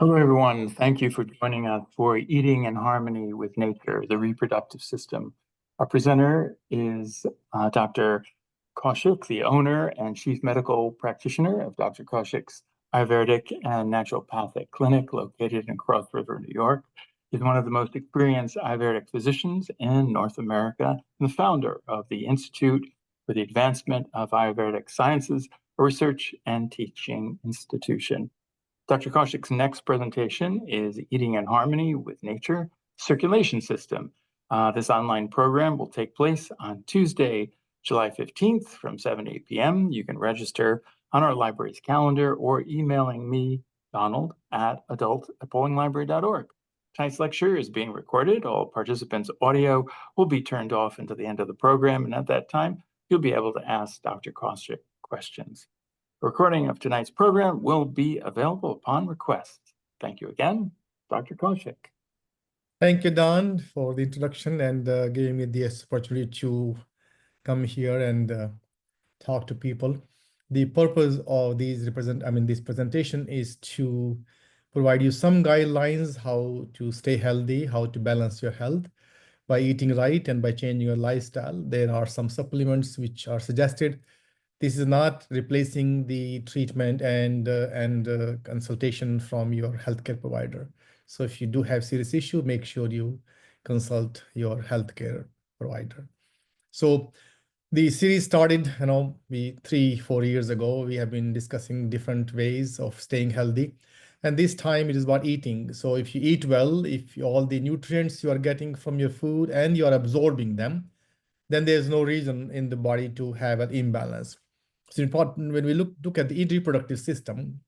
Hello, everyone. Thank you for joining us for Eating in Harmony with Nature, the Reproductive System. Our presenter is Dr. Kaushik, the owner and chief medical practitioner of Dr. Kaushik's Ayurvedic and Naturopathic Clinic located in Cross River, New York. He's one of the most experienced Ayurvedic physicians in North America and the founder of the Institute for the Advancement of Ayurvedic Sciences, a research and teaching institution. Dr. Kaushik's next presentation is Eating in Harmony with Nature Circulation System. This online program will take place on Tuesday, July 15th from 7 to 8 p.m. You can register on our library's calendar or emailing me, Donald, at adult@bowlinglibrary.org. Tonight's lecture is being recorded. All participants' audio will be turned off until the end of the program, and at that time, you'll be able to ask Dr. Kaushik questions. A recording of tonight's program will be available upon request. Thank you again, Dr. Kaushik. Thank you, Don, for the introduction and giving me this opportunity to come here and talk to people. The purpose of this presentation is to provide you some guidelines how to stay healthy, how to balance your health by eating right and by changing your lifestyle. There are some supplements which are suggested. This is not replacing the treatment and consultation from your healthcare provider. So if you do have serious issue, make sure you consult your healthcare provider. So the series started, 3-4 years ago. We have been discussing different ways of staying healthy. And this time it is about eating. So if you eat well, if all the nutrients you are getting from your food and you are absorbing them, then there's no reason in the body to have an imbalance. It's important when we look at the reproductive system,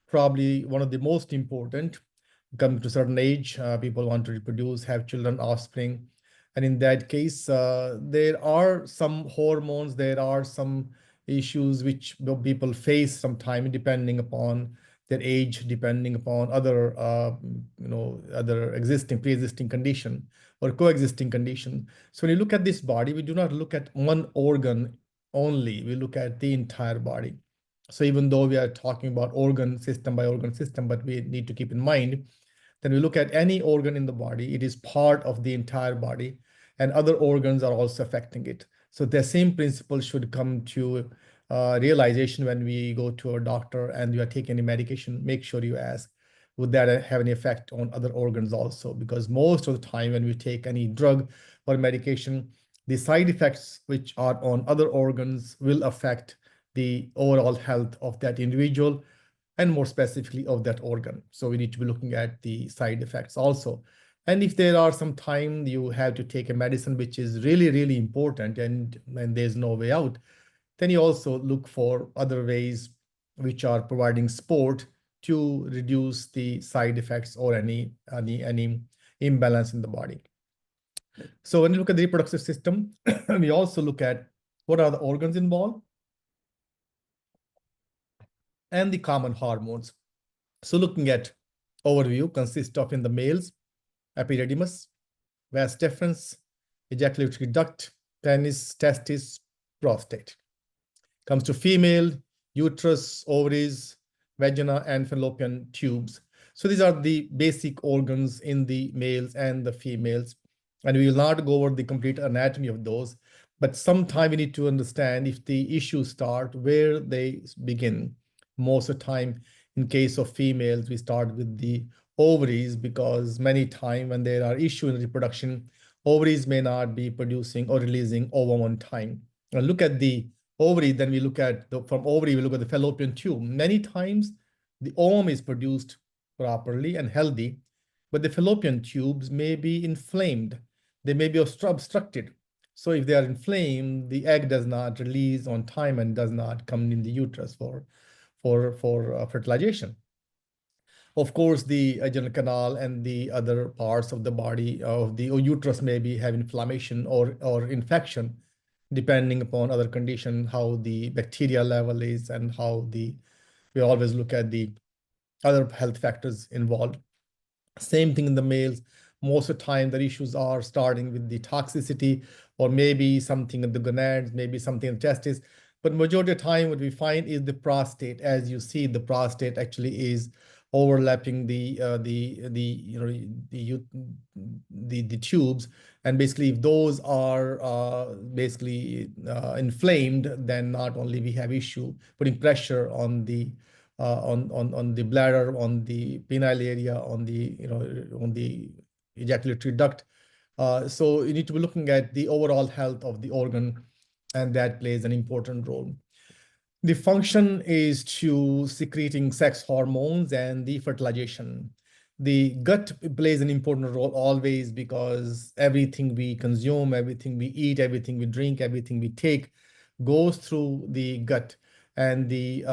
probably one of the most important. Come to a certain age, people want to reproduce, have children, offspring. And in that case, there are some hormones, there are some issues which people face sometime depending upon their age, depending upon other, pre-existing condition or coexisting condition. So when you look at this body, we do not look at one organ only, we look at the entire body. So even though we are talking about organ system by organ system, but we need to keep in mind that we look at any organ in the body, it is part of the entire body, and other organs are also affecting it. So the same principle should come to realization when we go to a doctor and you are taking any medication. Make sure you ask, would that have any effect on other organs also? Because most of the time when we take any drug or medication, the side effects which are on other organs will affect the overall health of that individual and more specifically of that organ. So we need to be looking at the side effects also. And if there are some time you have to take a medicine which is really, really important and there's no way out, then you also look for other ways which are providing support to reduce the side effects or any imbalance in the body. So when you look at the reproductive system, we also look at what are the organs involved and the common hormones. So looking at overview consists of in the males, epididymis, vas deferens, ejaculatory duct, penis, testis, prostate. Comes to female, uterus, ovaries, vagina, and fallopian tubes. So these are the basic organs in the males and the females. And we will not go over the complete anatomy of those, but sometime we need to understand if the issues start, where they begin. Most of the time, in case of females, we start with the ovaries because many times when there are issues in reproduction, ovaries may not be producing or releasing ovum on time. Now look at the ovary, then we look at from ovary, we look at the fallopian tube. Many times the ovum is produced properly and healthy, but the fallopian tubes may be inflamed. They may be obstructed. So if they are inflamed, the egg does not release on time and does not come in the uterus for fertilization. Of course, the vaginal canal and the other parts of the body of the uterus may be have inflammation or infection, depending upon other condition, how the bacteria level is and how we always look at the other health factors involved. Same thing in the males. Most of the time, the issues are starting with the toxicity or maybe something in the gonads, maybe something in the testis. But majority of the time, what we find is the prostate. As you see, the prostate actually is overlapping the tubes. And basically, if those are inflamed, then not only we have issue putting pressure on the bladder, on the penile area, on the ejaculatory duct. So you need to be looking at the overall health of the organ, and that plays an important role. The function is to secreting sex hormones and the fertilization. The gut plays an important role always, because everything we consume, everything we eat, everything we drink, everything we take goes through the gut. And the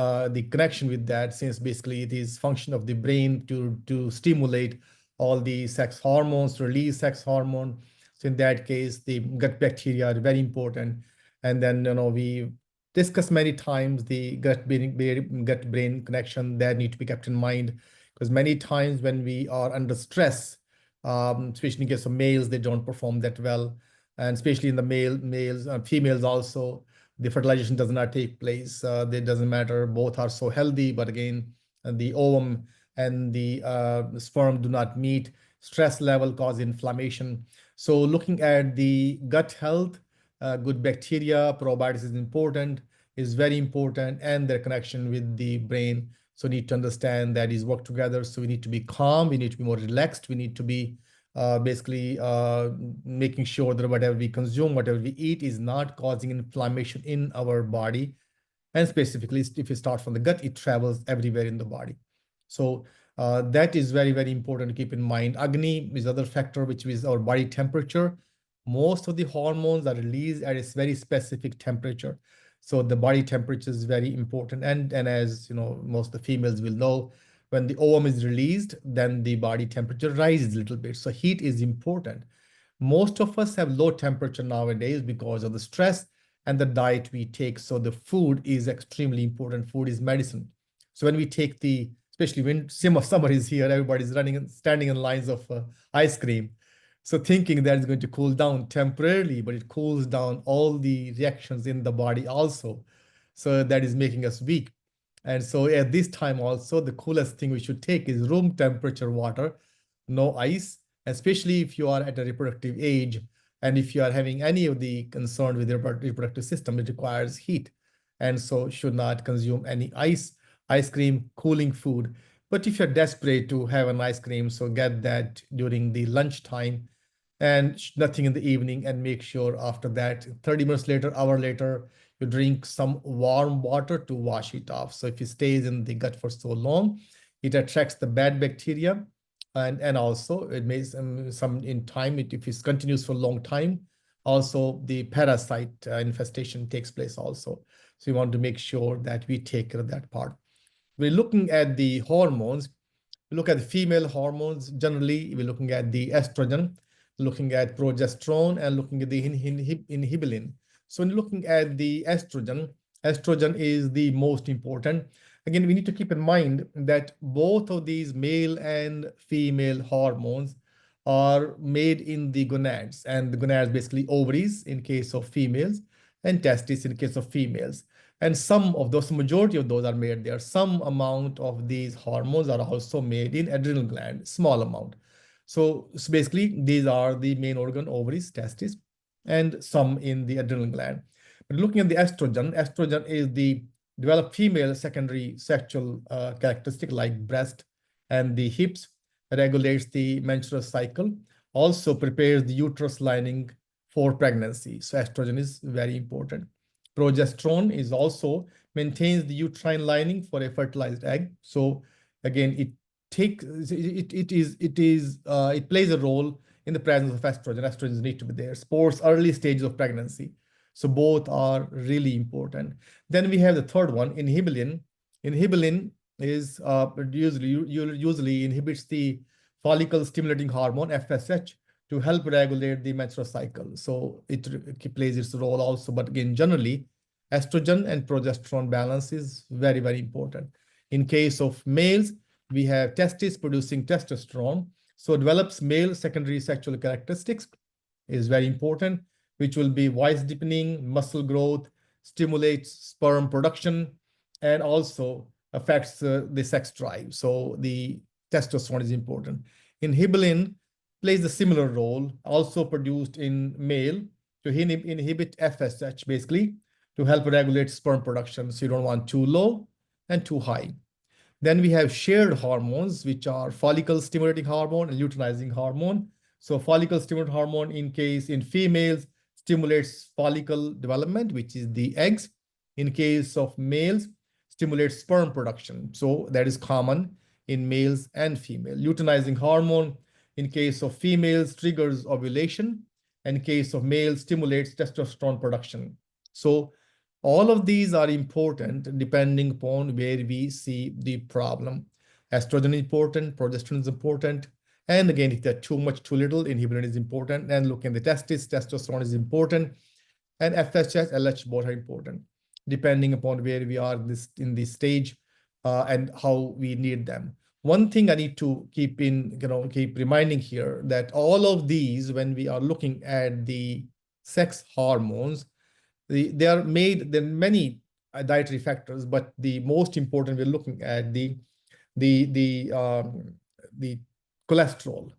connection with that, since basically it is function of the brain to stimulate all the sex hormones, release sex hormone. So in that case, the gut bacteria are very important. And then we discussed many times the gut-brain connection that need to be kept in mind, because many times when we are under stress, especially in case of males, they don't perform that well, and especially in the males, females also, the fertilization does not take place. It doesn't matter; both are so healthy, but again, the ovum and the sperm do not meet. Stress level cause inflammation. So looking at the gut health, good bacteria, probiotics is important, is very important, and their connection with the brain. So need to understand that is work together. So we need to be calm, we need to be more relaxed, we need to be making sure that whatever we consume, whatever we eat is not causing inflammation in our body. And specifically, if you start from the gut, it travels everywhere in the body. So that is very, very important to keep in mind. Agni is other factor, which is our body temperature. Most of the hormones are released at a very specific temperature. So the body temperature is very important. And as most of the females will know, when the ovum is released, then the body temperature rises a little bit. So heat is important. Most of us have low temperature nowadays because of the stress and the diet we take. So the food is extremely important. Food is medicine. So when we take especially when summer is here, everybody's running and standing in lines of ice cream. So thinking that it's going to cool down temporarily, but it cools down all the reactions in the body also. So that is making us weak. And so at this time also, the coolest thing we should take is room temperature water, no ice, especially if you are at a reproductive age. And if you are having any of the concern with the reproductive system, it requires heat. And so should not consume any ice cream, cooling food. But if you're desperate to have an ice cream, so get that during the lunchtime and nothing in the evening, and make sure after that, 30 minutes later, hour later, you drink some warm water to wash it off. So if it stays in the gut for so long, it attracts the bad bacteria. And also it may some in time, if it continues for a long time, also the parasite infestation takes place also. So we want to make sure that we take care of that part. We're looking at the hormones. We look at the female hormones. Generally, we're looking at the estrogen, looking at progesterone, and looking at the inhibin. So when looking at the estrogen is the most important. Again, we need to keep in mind that both of these male and female hormones are made in the gonads, and the gonads basically ovaries in case of females and testes in case of females. And some of those, majority of those are made there. Some amount of these hormones are also made in adrenal gland, small amount. So basically, these are the main organ, ovaries, testes, and some in the adrenal gland. But looking at the estrogen is the developed female secondary sexual characteristic like breast and the hips, regulates the menstrual cycle, also prepares the uterus lining for pregnancy. So estrogen is very important. Progesterone is also maintains the uterine lining for a fertilized egg. So again, it plays a role in the presence of estrogen. Estrogens need to be there. Supports early stages of pregnancy. So both are really important. Then we have the third one, inhibin. Inhibin is usually inhibits the follicle stimulating hormone FSH to help regulate the menstrual cycle. So it plays its role also. But again, generally, estrogen and progesterone balance is very, very important. In case of males, we have testes producing testosterone. So develops male secondary sexual characteristics is very important, which will be voice deepening, muscle growth, stimulates sperm production, and also affects the sex drive. So the testosterone is important. Inhibin plays a similar role, also produced in male to inhibit FSH, basically to help regulate sperm production. So you don't want too low and too high. Then we have shared hormones, which are follicle stimulating hormone and luteinizing hormone. So follicle stimulating hormone in females stimulates follicle development, which is the eggs. In case of males, stimulates sperm production. So that is common in males and female. Luteinizing hormone in case of females triggers ovulation. And in case of males, stimulates testosterone production. So all of these are important depending upon where we see the problem. Estrogen is important, progesterone is important. And again, if they're too much, too little, inhibin is important. And looking at the testis, testosterone is important. And FSH, LH both are important, depending upon where we are in this stage and how we need them. One thing I need to keep reminding here that all of these, when we are looking at the sex hormones, there are many dietary factors, but the most important, we're looking at the cholesterol.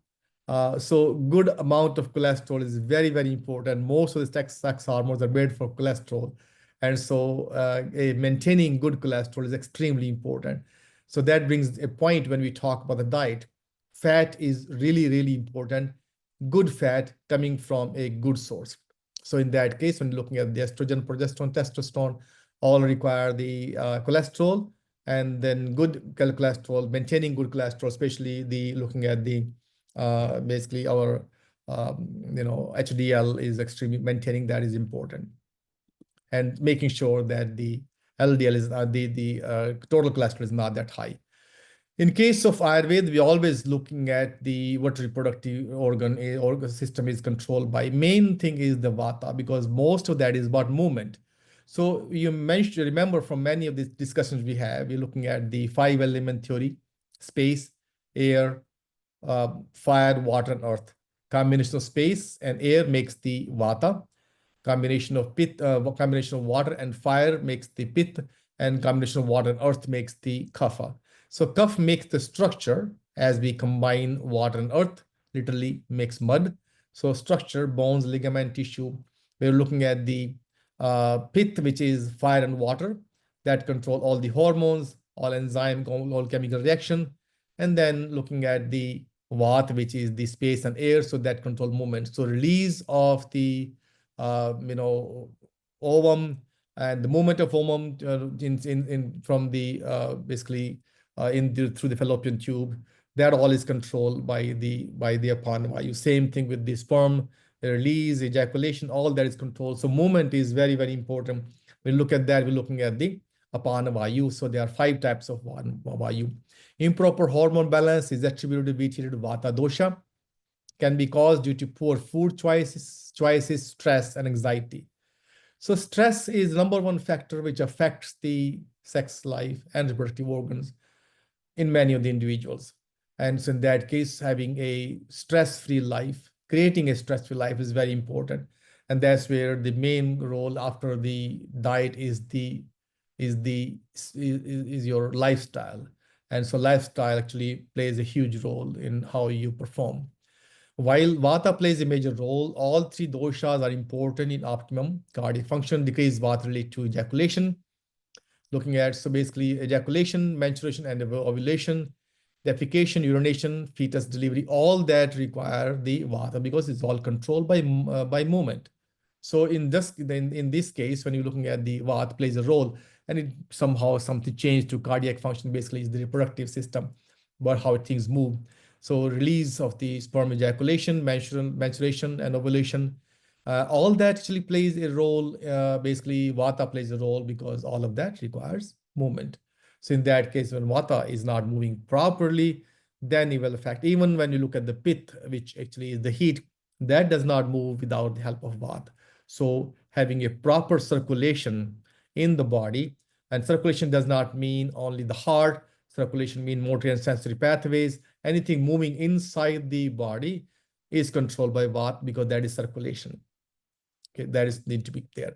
So good amount of cholesterol is very, very important. Most of the sex hormones are made for cholesterol. And so maintaining good cholesterol is extremely important. So that brings a point when we talk about the diet. Fat is really, really important. Good fat coming from a good source. So in that case, when looking at the estrogen, progesterone, testosterone, all require the cholesterol, and then good cholesterol, maintaining good cholesterol, especially looking at the basically our HDL is extremely, maintaining that is important, and making sure that the LDL is the total cholesterol is not that high. In case of Ayurveda, we're always looking at what reproductive organ system is controlled by. Main thing is the Vata, because most of that is about movement. So you remember from many of these discussions we have, we're looking at the 5-element theory: space, air, fire, water, and earth. Combination of space and air makes the Vata. Combination of combination of water and fire makes the Pitta, and combination of water and earth makes the Kapha. So Kapha makes the structure as we combine water and earth, literally makes mud. So structure, bones, ligament, tissue. We're looking at the Pitta, which is fire and water, that control all the hormones, all enzyme, all chemical reaction. And then looking at the Vata, which is the space and air, so that control movement. So release of the ovum and the movement of ovum from the basically through the fallopian tube, that all is controlled by the Apana Vayu. Same thing with the sperm, the release, ejaculation, all that is controlled. So movement is very, very important. We look at that, we're looking at the Apana Vayu. So there are 5 types of Vayu. Improper hormone balance is attributed to Vata dosha, can be caused due to poor food choices, stress, and anxiety. So stress is #1 factor which affects the sex life and reproductive organs in many of the individuals. And so in that case, having a stress-free life, creating a stress-free life is very important. And that's where the main role after the diet is your lifestyle. And so lifestyle actually plays a huge role in how you perform. While Vata plays a major role, all 3 doshas are important in optimum cardiac function. Decreased Vata related to ejaculation. Looking at, so basically ejaculation, menstruation, and ovulation, defecation, urination, fetus delivery, all that require the Vata because it's all controlled by movement. So in this case, when you're looking at the Vata plays a role, and it somehow something changed to cardiac function, basically is the reproductive system, but how things move. So release of the sperm, ejaculation, menstruation, and ovulation, all that actually plays a role. Basically, Vata plays a role because all of that requires movement. So in that case, when Vata is not moving properly, then it will affect. Even when you look at the Pitta, which actually is the heat, that does not move without the help of Vata. So having a proper circulation in the body, and circulation does not mean only the heart. Circulation means motor and sensory pathways. Anything moving inside the body is controlled by Vata because that is circulation. Okay, that is need to be there.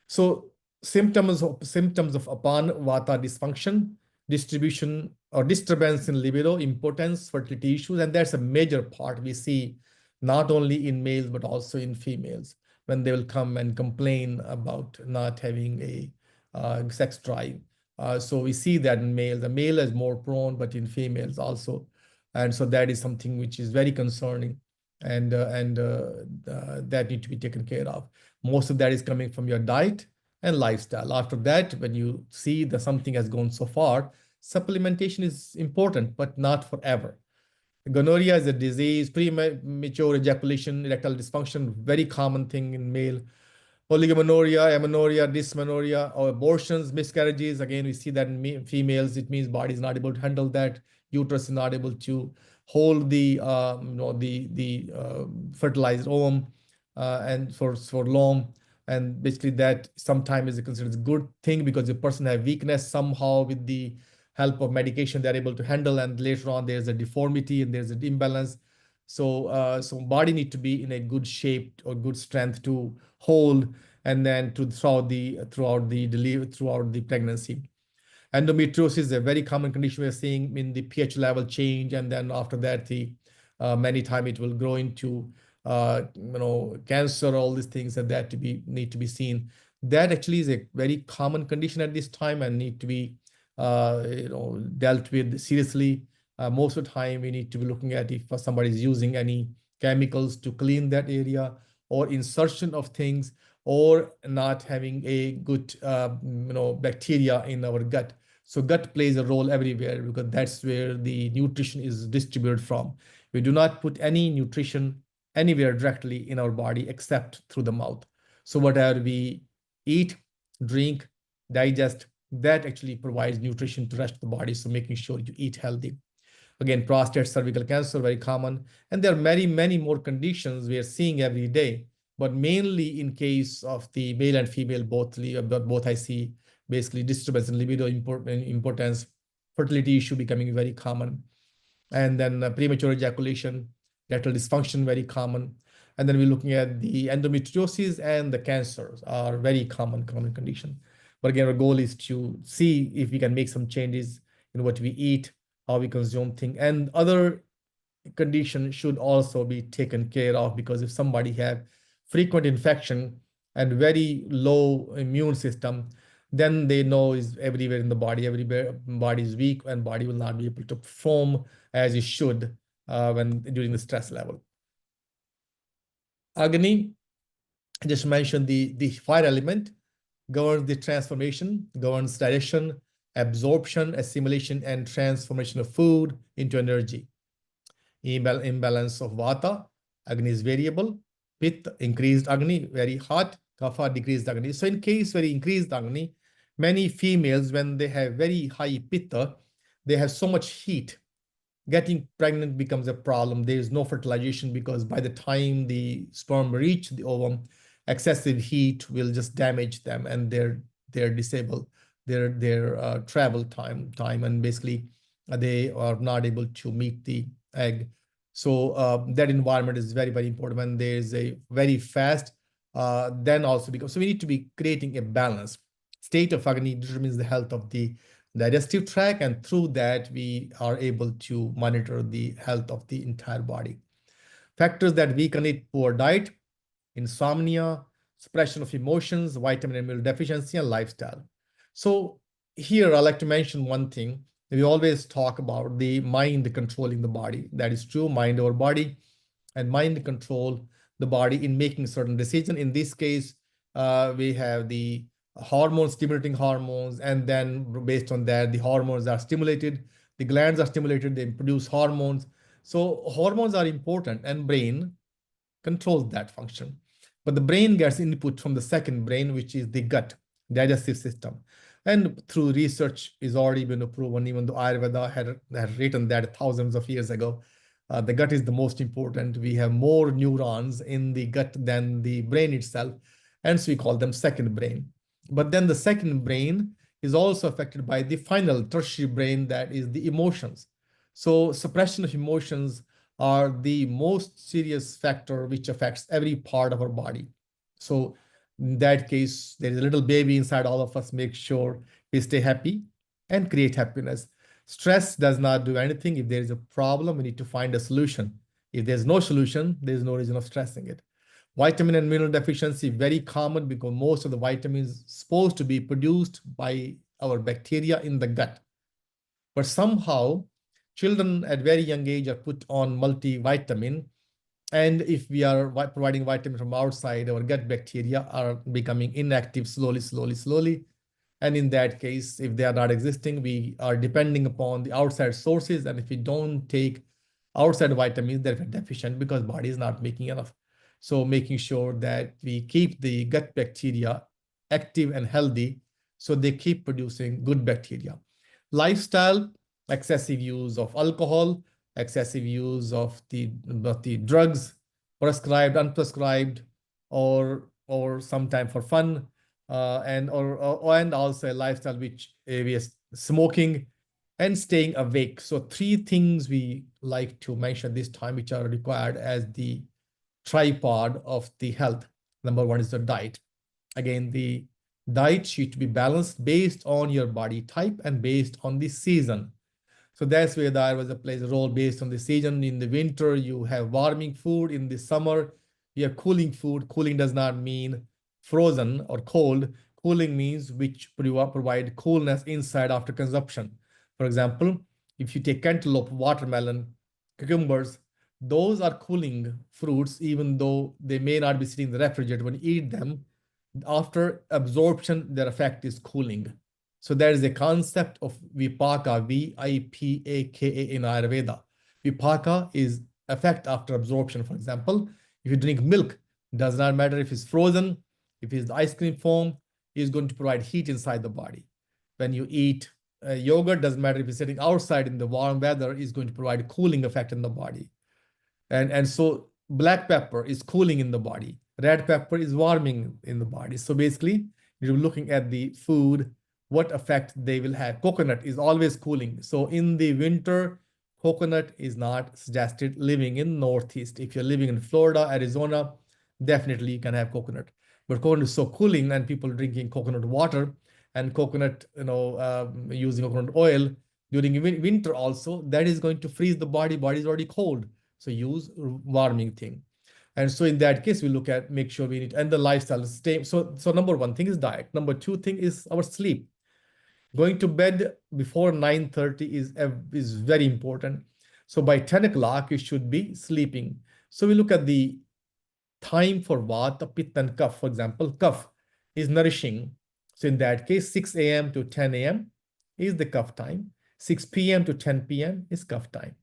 So symptoms of upon vata dysfunction, distribution or disturbance in libido, impotence, fertility issues, and that's a major part we see not only in males but also in females when they will come and complain about not having a sex drive. So we see that in males. The male is more prone, but in females also, and so that is something which is very concerning, and that need to be taken care of. Most of that is coming from your diet and lifestyle. After that, when you see that something has gone so far, supplementation is important, but not forever. Gonorrhea is a disease, premature ejaculation, erectile dysfunction, very common thing in male. Oligomenorrhea, amenorrhea, dysmenorrhea, or abortions, miscarriages. Again, we see that in females. It means body is not able to handle that. Uterus is not able to hold the fertilized ovum and for long. And basically, that sometimes is considered a good thing because the person has weakness somehow with the help of medication they're able to handle, and later on there's a deformity and there's an imbalance. So body need to be in a good shape or good strength to hold, and then throughout the pregnancy. Endometriosis is a very common condition we're seeing in the pH level change, and then after that, many time it will grow into cancer, all these things that need to be seen. That actually is a very common condition at this time and need to be dealt with seriously. Most of the time, we need to be looking at if somebody is using any chemicals to clean that area, or insertion of things, or not having a good bacteria in our gut. So gut plays a role everywhere because that's where the nutrition is distributed from. We do not put any nutrition anywhere directly in our body except through the mouth. So whatever we eat, drink, digest, that actually provides nutrition to the rest of the body. So making sure you eat healthy. Again, prostate, cervical cancer, very common. And there are many, many more conditions we are seeing every day, but mainly in case of the male and female, both I see basically disturbance in libido, impotence, fertility issue becoming very common. And then premature ejaculation, erectile dysfunction, very common. And then we're looking at the endometriosis and the cancers are very common condition. But again, our goal is to see if we can make some changes in what we eat, how we consume things, and other conditions should also be taken care of, because if somebody have frequent infection and very low immune system, then they know is everywhere in the body, everywhere body is weak and body will not be able to perform as it should when during the stress level. Agni, I just mentioned the fire element governs the transformation, governs digestion, absorption, assimilation, and transformation of food into energy. Imbalance of vata, Agni is variable. Pitta, increased Agni, very hot. Kapha, decreased Agni. So in case very increased Agni, many females, when they have very high Pitta, they have so much heat. Getting pregnant becomes a problem. There is no fertilization because by the time the sperm reach the ovum, excessive heat will just damage them and they're disabled their travel time, and basically they are not able to meet the egg. So that environment is very, very important. When there's a very fast, then also because so we need to be creating a balance. State of Agni determines the health of the digestive tract, and through that we are able to monitor the health of the entire body. Factors that weaken it: poor diet, insomnia, suppression of emotions, vitamin and mineral deficiency, and lifestyle. So here I like to mention one thing. We always talk about the mind controlling the body. That is true, mind over body, and mind control the body in making certain decisions. In this case, we have the hormones, stimulating hormones, and then based on that, the hormones are stimulated, the glands are stimulated, they produce hormones. So hormones are important, and brain controls that function. But the brain gets input from the second brain, which is the gut, digestive system. And through research is already been proven, even though Ayurveda had written that thousands of years ago, the gut is the most important. We have more neurons in the gut than the brain itself, and so we call them second brain. But then the second brain is also affected by the final tertiary brain, that is the emotions. So suppression of emotions are the most serious factor which affects every part of our body. So In that case, there is a little baby inside all of us. Make sure we stay happy and create happiness. Stress does not do anything. If there is a problem, we need to find a solution. If there's no solution, there's no reason of stressing it. Vitamin and mineral deficiency, very common because most of the vitamins supposed to be produced by our bacteria in the gut. But somehow, children at very young age are put on multivitamin. And if we are providing vitamin from outside, our gut bacteria are becoming inactive slowly. And in that case, if they are not existing, we are depending upon the outside sources. And if we don't take outside vitamins, they're deficient because body is not making enough. So making sure that we keep the gut bacteria active and healthy so they keep producing good bacteria. Lifestyle, excessive use of alcohol, excessive use of the drugs, prescribed, unprescribed, or sometime for fun, and also a lifestyle which is smoking and staying awake. So 3 things we like to mention this time, which are required as the tripod of the health. Number 1 is the diet. Again, the diet should be balanced based on your body type and based on the season. So that's where the Ayurveda plays a role based on the season. In the winter, you have warming food. In the summer, you have cooling food. Cooling does not mean frozen or cold. Cooling means which provide coolness inside after consumption. For example, if you take cantaloupe, watermelon, cucumbers, those are cooling fruits, even though they may not be sitting in the refrigerator. When you eat them, after absorption, their effect is cooling. So there is a concept of vipaka, Vipaka in Ayurveda. Vipaka is effect after absorption. For example, if you drink milk, does not matter if it's frozen, if it's the ice cream foam, is going to provide heat inside the body. When you eat yogurt, doesn't matter if it's sitting outside in the warm weather, is going to provide cooling effect in the body. And so black pepper is cooling in the body. Red pepper is warming in the body. So basically, you're looking at the food, what effect they will have. Coconut is always cooling. So in the winter, coconut is not suggested living in Northeast. If you're living in Florida, Arizona, definitely you can have coconut. But coconut is so cooling, and people drinking coconut water and coconut, using coconut oil during winter also, that is going to freeze the body. Body is already cold. So use warming thing. And so in that case, we look at, make sure we need, and the lifestyle stay. So number 1 thing is diet. Number 2 thing is our sleep. Going to bed before 9:30 is very important. So by 10 o'clock, you should be sleeping. So we look at the time for Vata, Pitta, and Kapha. For example, Kapha is nourishing. So in that case, 6 a.m. to 10 a.m. is the Kapha time. 6 p.m. to 10 p.m. is Kapha time.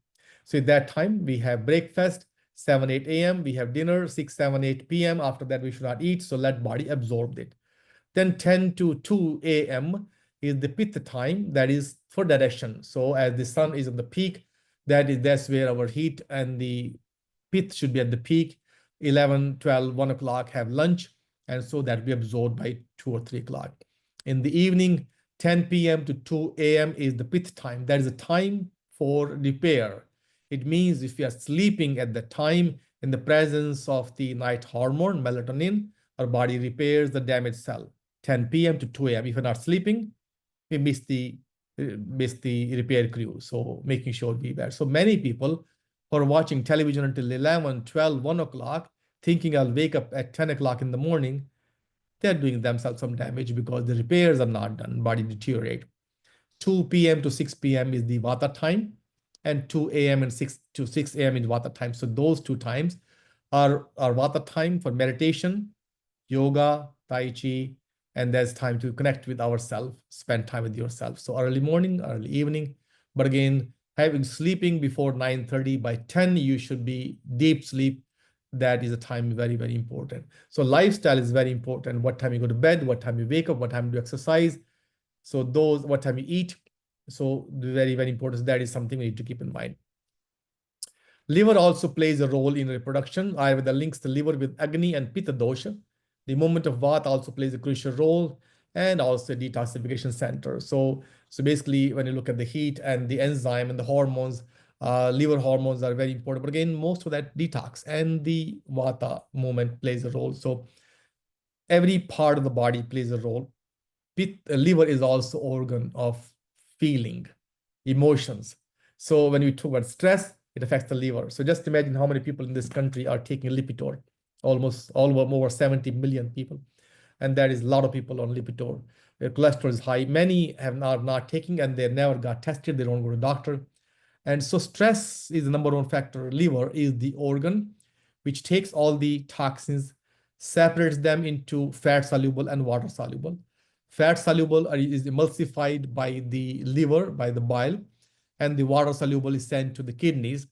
So at that time, we have breakfast, 7, 8 a.m. We have dinner, 6, 7, 8 p.m. After that, we should not eat. So let body absorb it. Then 10 to 2 a.m. is the Pitta time, that is for digestion. So as the sun is on the peak, that's where our heat and the Pitta should be at the peak. 11, 12, 1 o'clock have lunch, and so that we absorb by 2 or 3 o'clock. In the evening, 10 p.m. to 2 a.m. is the Pitta time. That is a time for repair. It means if you are sleeping at the time in the presence of the night hormone, melatonin, our body repairs the damaged cell. 10 p.m. to 2 a.m. If you're not sleeping, we miss the repair crew. So making sure we bear. So many people who are watching television until 11, 12, 1 o'clock, thinking I'll wake up at 10 o'clock in the morning, they're doing themselves some damage because the repairs are not done, body deteriorate. 2 p.m. to 6 p.m. is the Vata time, and 2 a.m. and 6 to 6 a.m. is Vata time. So those 2 times are Vata time for meditation, yoga, Tai Chi, and there's time to connect with ourselves, spend time with yourself. So early morning, early evening. But again, sleeping before 9:30, by 10, you should be deep sleep. That is a time very, very important. So lifestyle is very important. What time you go to bed, what time you wake up, what time you exercise. So what time you eat. So very, very important. So that is something we need to keep in mind. Liver also plays a role in reproduction. Ayurveda links the liver with Agni and Pitta dosha. The movement of Vata also plays a crucial role, and also detoxification center. So basically, when you look at the heat and the enzyme and the hormones, liver hormones are very important. But again, most of that detox and the Vata movement plays a role. So every part of the body plays a role. Liver is also organ of feeling, emotions. So when we talk about stress, it affects the liver. So just imagine how many people in this country are taking Lipitor, almost all over 70 million people. And that is a lot of people on Lipitor. Their cholesterol is high. Many are not taking and they never got tested. They don't go to doctor. And so stress is the number one factor. Liver is the organ which takes all the toxins, separates them into fat soluble and water soluble. Fat soluble is emulsified by the liver, by the bile, and the water soluble is sent to the kidneys.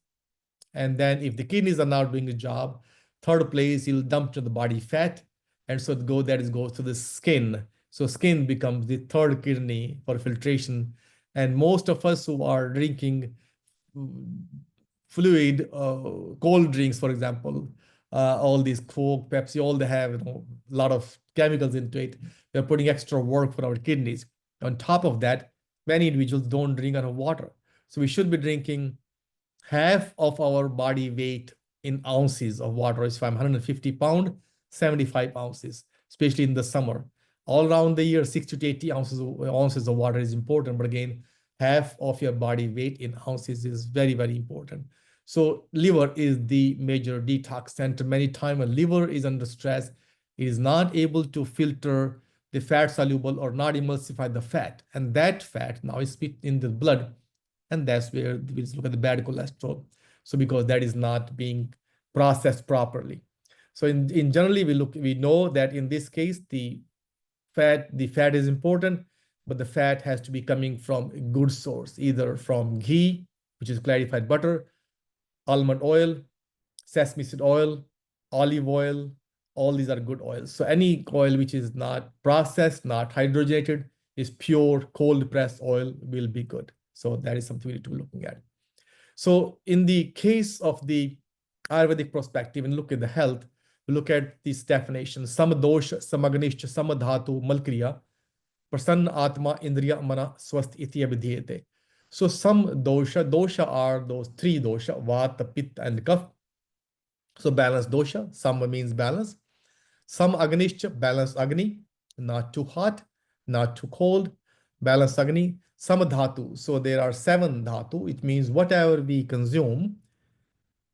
And then if the kidneys are not doing the job, third place, you'll dump to the body fat. And so that goes to the skin. So skin becomes the third kidney for filtration. And most of us who are drinking fluid, cold drinks, for example, all these Coke, Pepsi, all they have a lot of chemicals into it. They're putting extra work for our kidneys. On top of that, many individuals don't drink enough water. So we should be drinking half of our body weight in ounces of water. If I'm 150 pound, 75 ounces, especially in the summer. All around the year, 60 to 80 ounces of water is important. But again, half of your body weight in ounces is very, very important. So liver is the major detox center. Many times a liver is under stress, it is not able to filter the fat soluble or not emulsify the fat. And that fat now is spit in the blood. And that's where we look at the bad cholesterol. So because that is not being processed properly. So in generally, we know that in this case, the fat is important, but the fat has to be coming from a good source, either from ghee, which is clarified butter, almond oil, sesame seed oil, olive oil. All these are good oils. So any oil which is not processed, not hydrogenated, is pure cold pressed oil will be good. So that is something we need to be looking at. So in the case of the Ayurvedic perspective and look at the health, we look at these definitions: samadosha, samaganishcha, samadhatu, malkriya, prasanna atma, indriya, mana, swast iti abhidhyate. So some dosha are those three dosha, vata, pitta, and kapha. So balance dosha, sama means balance. Some agnishcha, balance agni, not too hot, not too cold, balance agni. Some dhatu, so there are 7 dhatu. It means whatever we consume,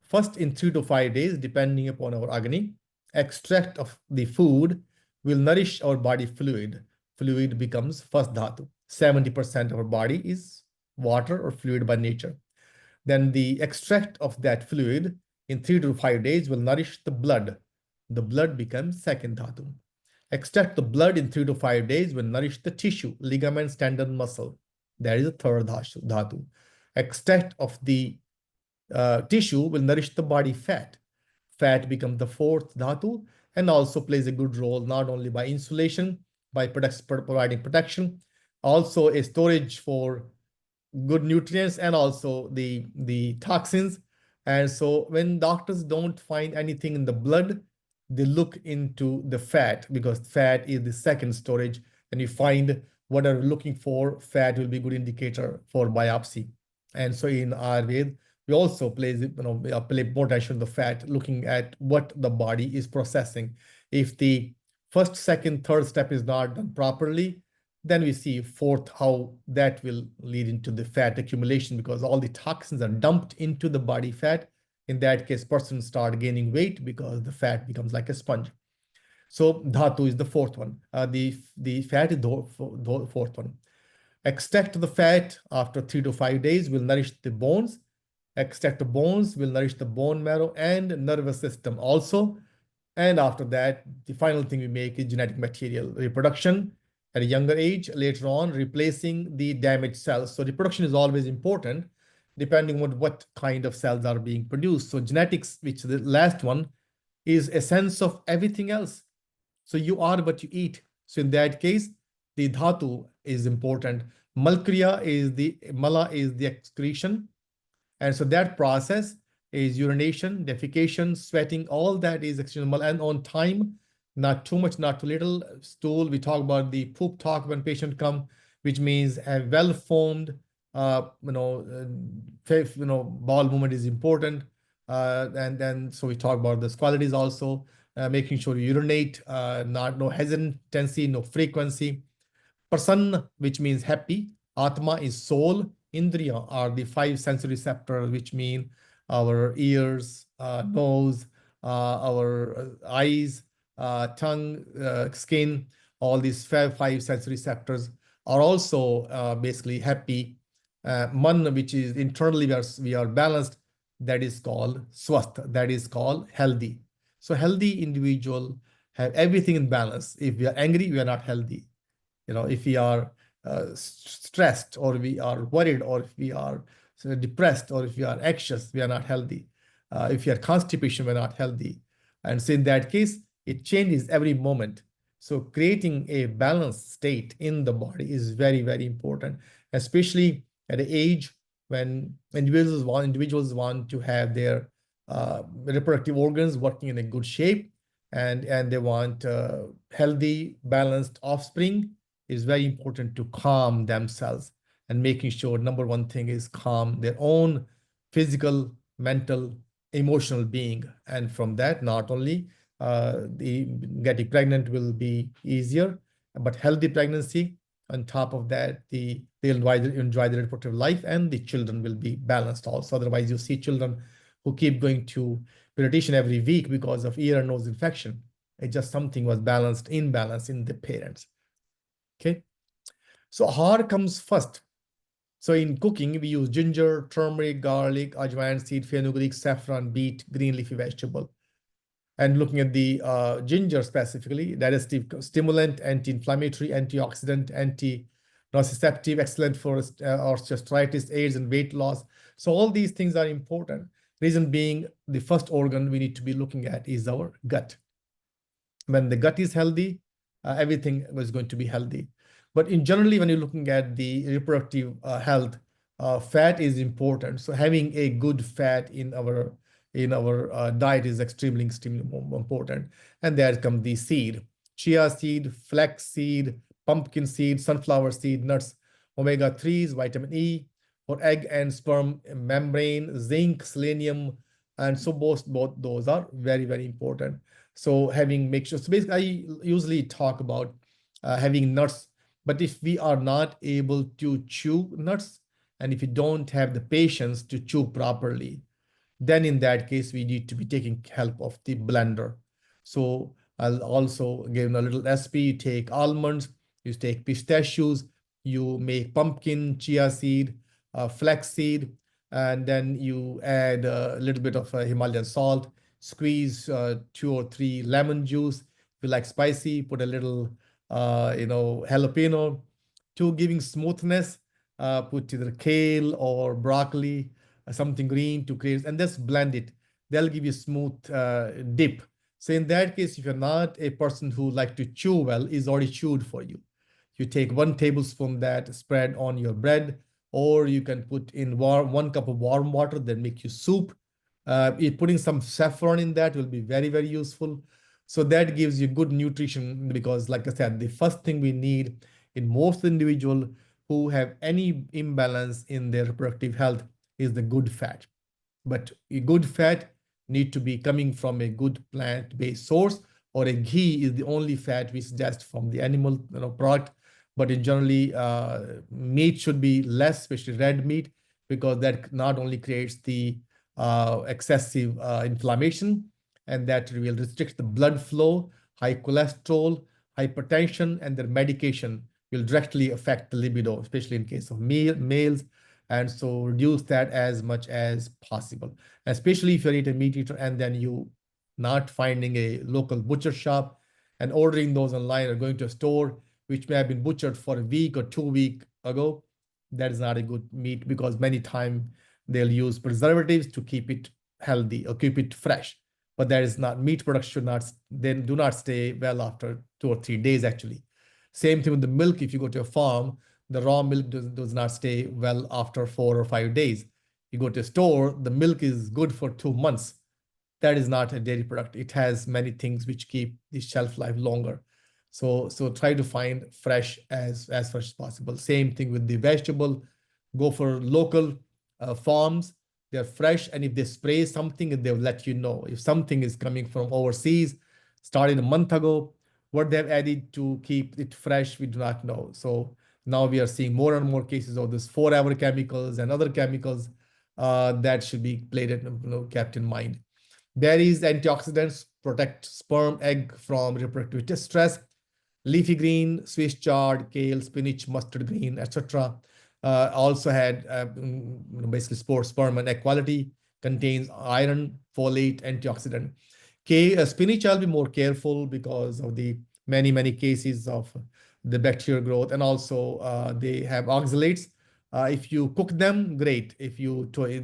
first in 3 to 5 days, depending upon our agni, extract of the food will nourish our body fluid. Fluid becomes first dhatu. 70% of our body is water or fluid by nature. Then the extract of that fluid in 3 to 5 days will nourish the blood. The blood becomes second dhatu. Extract the blood in 3 to 5 days will nourish the tissue, ligaments, tendon, muscle. That is the third dhatu. Extract of the tissue will nourish the body fat. Fat becomes the fourth dhatu and also plays a good role not only by insulation, by providing protection, also a storage for good nutrients and also the toxins. And so when doctors don't find anything in the blood, they look into the fat because fat is the second storage. And you find what are looking for, fat will be a good indicator for biopsy. And so in Ayurveda, we also play more attention to the fat, looking at what the body is processing. If the first, second, third step is not done properly, then we see fourth, how that will lead into the fat accumulation because all the toxins are dumped into the body fat. In that case, person start gaining weight because the fat becomes like a sponge. So dhatu is the fourth one. The fat is the fourth one. Extract the fat after 3 to 5 days will nourish the bones. Extract the bones will nourish the bone marrow and nervous system also. And after that, the final thing we make is genetic material, reproduction at a younger age, later on, replacing the damaged cells. So reproduction is always important, depending on what kind of cells are being produced. So genetics, which is the last one, is a sense of everything else. So you are what you eat. So in that case, the dhatu is important. Malkriya mala is the excretion. And so that process is urination, defecation, sweating, all that is excretion. And on time, not too much, not too little. Stool, we talk about the poop talk when patient come, which means a well-formed, bowel movement is important. And then, so we talk about those qualities also. making sure you urinate, no hesitancy, no frequency. Prasanna, which means happy. Atma is soul. Indriya are the five sensory receptors, which mean our ears, nose, our eyes, tongue, skin. All these five sensory receptors are also basically happy. Man, which is internally we are balanced, that is called swasth, that is called healthy. So healthy individual have everything in balance. If we are angry, we are not healthy. If we are stressed, or we are worried, or if we are depressed, or if we are anxious, we are not healthy. If we are constipation, we're not healthy. And so in that case, it changes every moment. So creating a balanced state in the body is very, very important, especially at an age when individuals want to have their reproductive organs working in a good shape, and they want healthy, balanced offspring. Is very important to calm themselves, and making sure number one thing is calm their own physical, mental, emotional being. And from that, not only the getting pregnant will be easier, but healthy pregnancy. On top of that, they'll enjoy the reproductive life, and the children will be balanced also. Otherwise, you see children who keep going to pediatrician every week because of ear and nose infection. It just something was imbalance in the parents. Okay, so har comes first. So in cooking, we use ginger, turmeric, garlic, ajwain seed, fenugreek, saffron, beet, green leafy vegetable. And looking at the ginger specifically, digestive stimulant, anti-inflammatory, antioxidant, anti-nociceptive, excellent for osteoarthritis, AIDS, and weight loss. So all these things are important. Reason being, the first organ we need to be looking at is our gut. When the gut is healthy, everything was going to be healthy. But in generally, when you're looking at the reproductive health, fat is important. So having a good fat in our diet is extremely important. And there comes the seed: chia seed, flax seed, pumpkin seed, sunflower seed, nuts, omega-3s, vitamin E, for egg and sperm membrane, zinc, selenium, and so both those are very, very important. So make sure. So basically, I usually talk about having nuts. But if we are not able to chew nuts, and if you don't have the patience to chew properly, then in that case, we need to be taking help of the blender. So I'll also give a little recipe. You take almonds, you take pistachios, you make pumpkin, chia seed, flax seed, and then you add a little bit of Himalayan salt, squeeze 2 or 3 lemon juice. If you like spicy, put a little jalapeno. To giving smoothness, put either kale or broccoli, something green to create, and just blend it. They'll give you smooth dip. So in that case, if you're not a person who like to chew well, is already chewed for you. You take 1 tablespoon that, spread on your bread, or you can put in 1 cup of warm water, then make you soup. Putting some saffron in that will be very, very useful. So that gives you good nutrition, because like I said, the first thing we need in most individuals who have any imbalance in their reproductive health is the good fat. But a good fat need to be coming from a good plant-based source, or a ghee is the only fat we suggest from the animal product. But in generally, meat should be less, especially red meat, because that not only creates the excessive inflammation, and that will restrict the blood flow, high cholesterol, hypertension, and their medication will directly affect the libido, especially in case of males. And so reduce that as much as possible, especially if you're a meat eater and then you not finding a local butcher shop and ordering those online, or going to a store which may have been butchered for a week or 2 weeks ago. That is not a good meat, because many times they'll use preservatives to keep it healthy or keep it fresh. But that is not, meat products do not stay well after 2 or 3 days actually. Same thing with the milk. If you go to a farm, the raw milk does not stay well after 4 or 5 days. You go to a store, the milk is good for 2 months. That is not a dairy product. It has many things which keep the shelf life longer. So try to find fresh as fresh as possible. Same thing with the vegetable. Go for local farms. They're fresh, and if they spray something, they'll let you know. If something is coming from overseas, started a month ago. What they've added to keep it fresh, we do not know. So now we are seeing more and more cases of this forever chemicals and other chemicals that should be kept in mind. Berries, antioxidants protect sperm, egg from reproductive stress. Leafy green, Swiss chard, kale, spinach, mustard green, etc. Also had basically sports sperm and egg quality, contains iron, folate, antioxidant. Spinach, I'll be more careful because of the many cases of the bacterial growth, and also they have oxalates. If you cook them, great.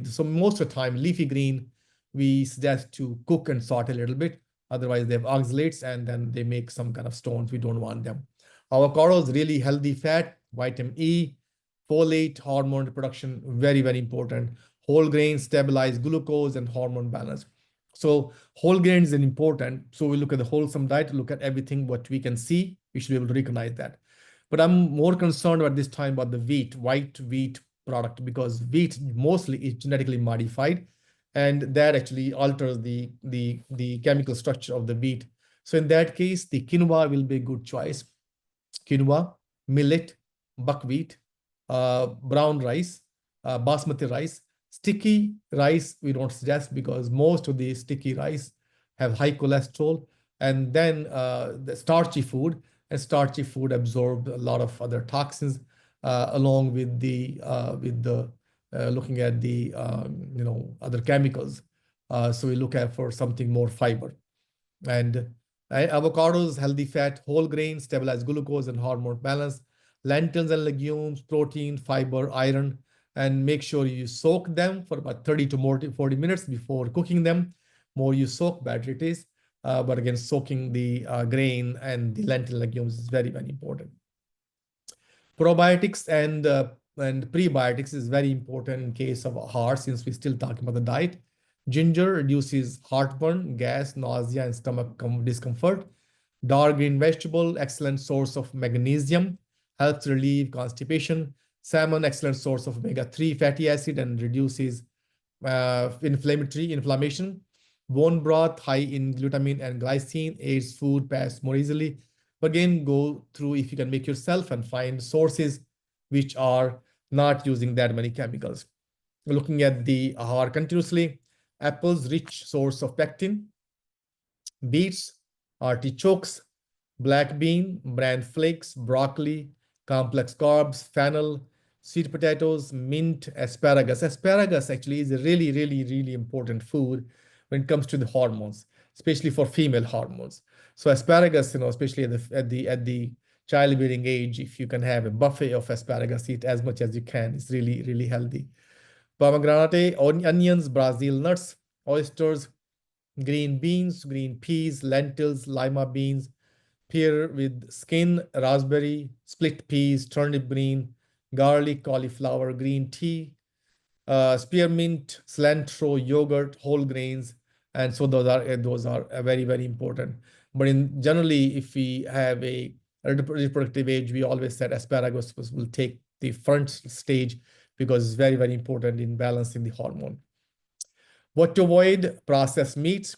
So most of the time, leafy green, we suggest to cook and saute a little bit. Otherwise, they have oxalates and then they make some kind of stones. We don't want them. Avocados, really healthy fat, vitamin E, folate, hormone production, very important. Whole grains stabilize glucose and hormone balance. So whole grains is important. So we look at the wholesome diet, look at everything what we can see. We should be able to recognize that. But I'm more concerned about this time about the wheat, white wheat product, because wheat mostly is genetically modified, and that actually alters the chemical structure of the wheat. So in that case, the quinoa will be a good choice. Quinoa, millet, buckwheat, brown rice, basmati rice. Sticky rice, we don't suggest because most of the sticky rice have high cholesterol. And then the starchy food, and starchy food absorb a lot of other toxins along with the looking at the other chemicals. So we look at for something more fiber. And avocados, healthy fat, whole grains, stabilize glucose and hormone balance. Lentils and legumes, protein, fiber, iron, and make sure you soak them for about 30 to 40 minutes before cooking them. More you soak, better it is. But again, soaking the grain and the lentil legumes is very important. Probiotics and prebiotics is very important in case of heart, since we're still talking about the diet. Ginger reduces heartburn, gas, nausea, and stomach discomfort. Dark green vegetable, excellent source of magnesium, helps relieve constipation. Salmon, excellent source of omega-3 fatty acid and reduces inflammation. Bone broth, high in glutamine and glycine, aids food pass more easily. But again, go through if you can make yourself and find sources which are not using that many chemicals. Looking at the AHAR continuously, apples, rich source of pectin. Beets, artichokes, black bean, bran flakes, broccoli, complex carbs, fennel, sweet potatoes, mint, asparagus. Asparagus actually is a really important food when it comes to the hormones, especially for female hormones. So asparagus, especially at the childbearing age, if you can have a buffet of asparagus, eat as much as you can. It's really healthy. Pomegranate, onions, Brazil nuts, oysters, green beans, green peas, lentils, lima beans, pear with skin, raspberry, split peas, turnip green, garlic, cauliflower, green tea, spearmint, cilantro, yogurt, whole grains, and so those are very important. But in generally, if we have a reproductive age, we always said asparagus will take the front stage because it's very important in balancing the hormone. What to avoid? Processed meats.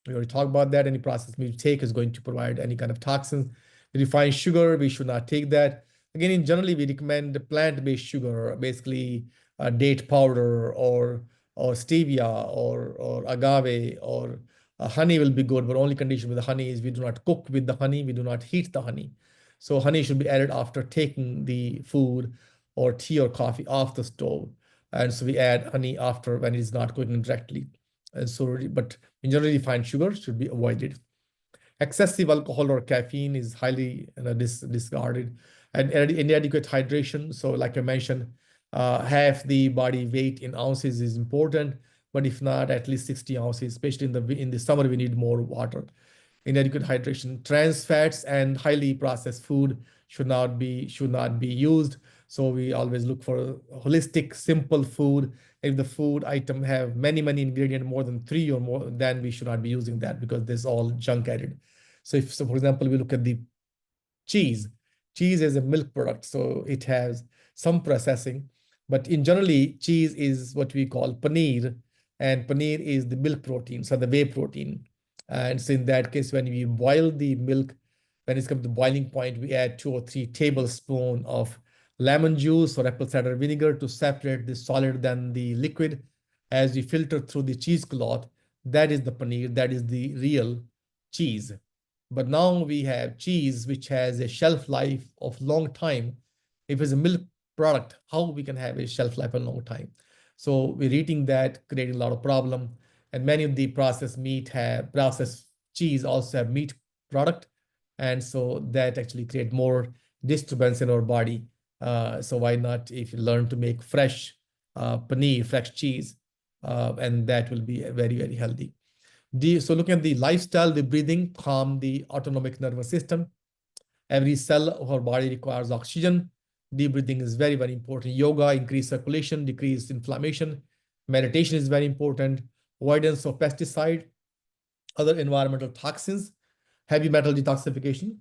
We already talked about that. Any processed meat you take is going to provide any kind of toxins. Refined sugar, we should not take that. Again, generally, we recommend plant-based sugar, basically date powder or stevia or agave or honey will be good, but only condition with the honey is we do not cook with the honey, we do not heat the honey. So honey should be added after taking the food or tea or coffee off the stove. And so we add honey after when it is not cooking directly. And so, but in general, refined sugar should be avoided. Excessive alcohol or caffeine is highly discarded, and inadequate hydration. So, like I mentioned, half the body weight in ounces is important, but if not, at least 60 ounces. Especially in the summer, we need more water. Inadequate hydration, trans fats, and highly processed food should not be used. So we always look for holistic, simple food. If the food item have many ingredients, more than 3 or more, then we should not be using that because there's all junk added. So for example, we look at the cheese. Cheese is a milk product, so it has some processing. But in generally, cheese is what we call paneer, and paneer is the milk protein, so the whey protein. And so in that case, when we boil the milk, when it's come to boiling point, we add 2 or 3 tablespoons of lemon juice or apple cider vinegar to separate the solid than the liquid. As we filter through the cheesecloth, that is the paneer, that is the real cheese. But now we have cheese which has a shelf life of long time. If it's a milk product, how we can have a shelf life a long time? So we're eating that, creating a lot of problem. And many of the processed cheese also have meat product. And so that actually create more disturbance in our body. So why not if you learn to make fresh paneer, fresh cheese, and that will be very, very healthy. So looking at the lifestyle, the breathing, calm the autonomic nervous system. Every cell of our body requires oxygen. Deep breathing is very, very important. Yoga, increase circulation, decrease inflammation. Meditation is very important. Avoidance of pesticide, other environmental toxins, heavy metal detoxification.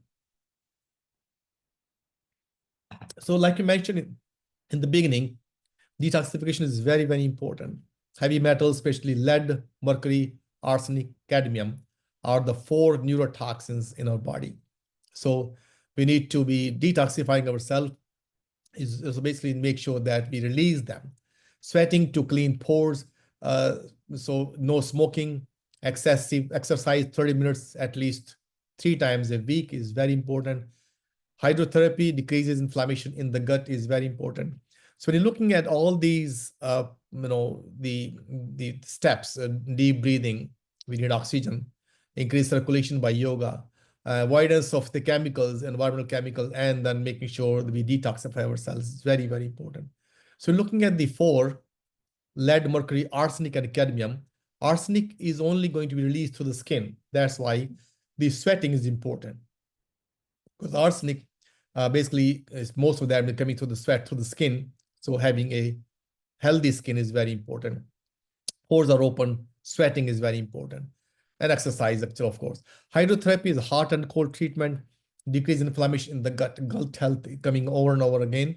So like you mentioned in the beginning, detoxification is very, very important. Heavy metals, especially lead, mercury, arsenic, cadmium, are the 4 neurotoxins in our body. So we need to be detoxifying ourselves is basically make sure that we release them. Sweating to clean pores, so no smoking, excessive exercise, 30 minutes at least 3 times a week is very important. Hydrotherapy decreases inflammation in the gut is very important. So when you're looking at all these, the steps, deep breathing, we need oxygen, increase circulation by yoga, avoidance of the chemicals, environmental chemicals, and then making sure that we detoxify ourselves is very, very important. So looking at the 4, lead, mercury, arsenic, and cadmium, arsenic is only going to be released through the skin. That's why the sweating is important. Because arsenic basically is most of them coming through the sweat, through the skin. So having a healthy skin is very important. Pores are open, sweating is very important. And exercise, of course. Hydrotherapy is hot and cold treatment, decrease inflammation in the gut health coming over and over again.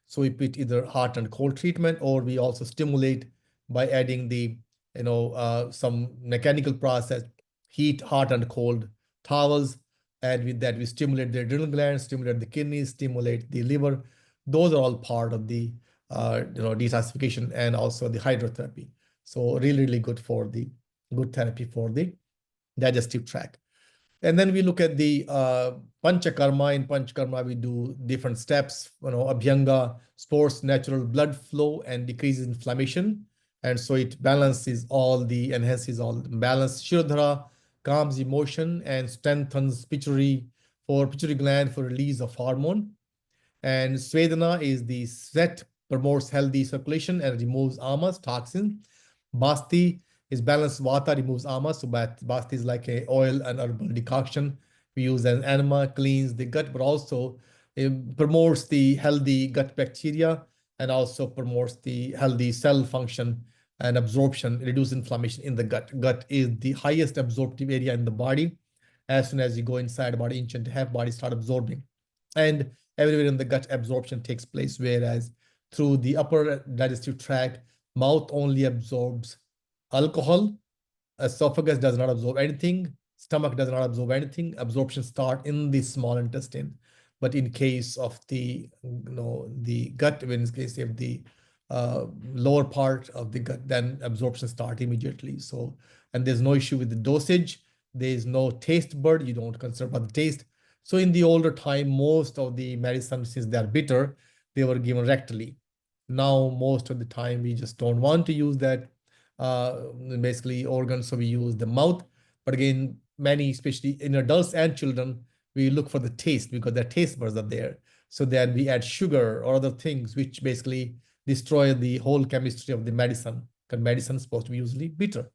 So we put either hot and cold treatment, or we also stimulate by adding the, some mechanical process, heat, hot and cold towels. And with that, we stimulate the adrenal glands, stimulate the kidneys, stimulate the liver. Those are all part of the detoxification and also the hydrotherapy. So really, really good for the therapy for the digestive tract. And then we look at the panchakarma. In panchakarma, we do different steps. Abhyanga supports natural blood flow and decreases inflammation. And so it enhances all the balance. Shirodhara calms emotion and strengthens pituitary gland for release of hormone. And Svedana is the sweat, promotes healthy circulation and removes amas, toxin. Basti is balanced vata, removes amas. So Basti is like a oil and herbal decoction we use as enema, cleans the gut, but also it promotes the healthy gut bacteria and also promotes the healthy cell function and absorption, reduce inflammation in the gut. Gut is the highest absorptive area in the body. As soon as you go inside about 1.5 inch, body start absorbing. And everywhere in the gut absorption takes place, whereas through the upper digestive tract, mouth only absorbs alcohol, esophagus does not absorb anything, stomach does not absorb anything. Absorption start in the small intestine. But in case of the gut, when in case of the lower part of the gut, then absorption start immediately. So, and there's no issue with the dosage. There is no taste bud. You don't concern about the taste. So in the older time, most of the medicine, since they are bitter, they were given rectally. Now, most of the time, we just don't want to use that basically organ, so we use the mouth. But again, many, especially in adults and children, we look for the taste because their taste buds are there. So then we add sugar or other things which basically destroy the whole chemistry of the medicine, because medicine is supposed to be usually bitter.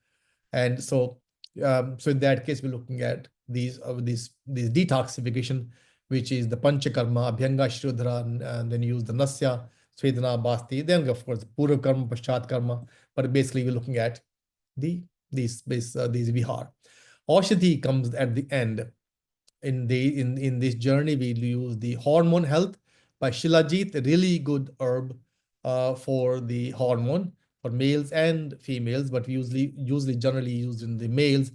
And so in that case, we're looking at these detoxification, which is the panchakarma, abhyanga, shirodhara, and then use the nasya, svedana, basti. Then of course purva karma, paschat karma. But basically, we're looking at these vihar. Aushadhi comes at the end. In this journey, we use the hormone health by Shilajit, a really good herb for the hormone for males and females, but usually generally used in the males.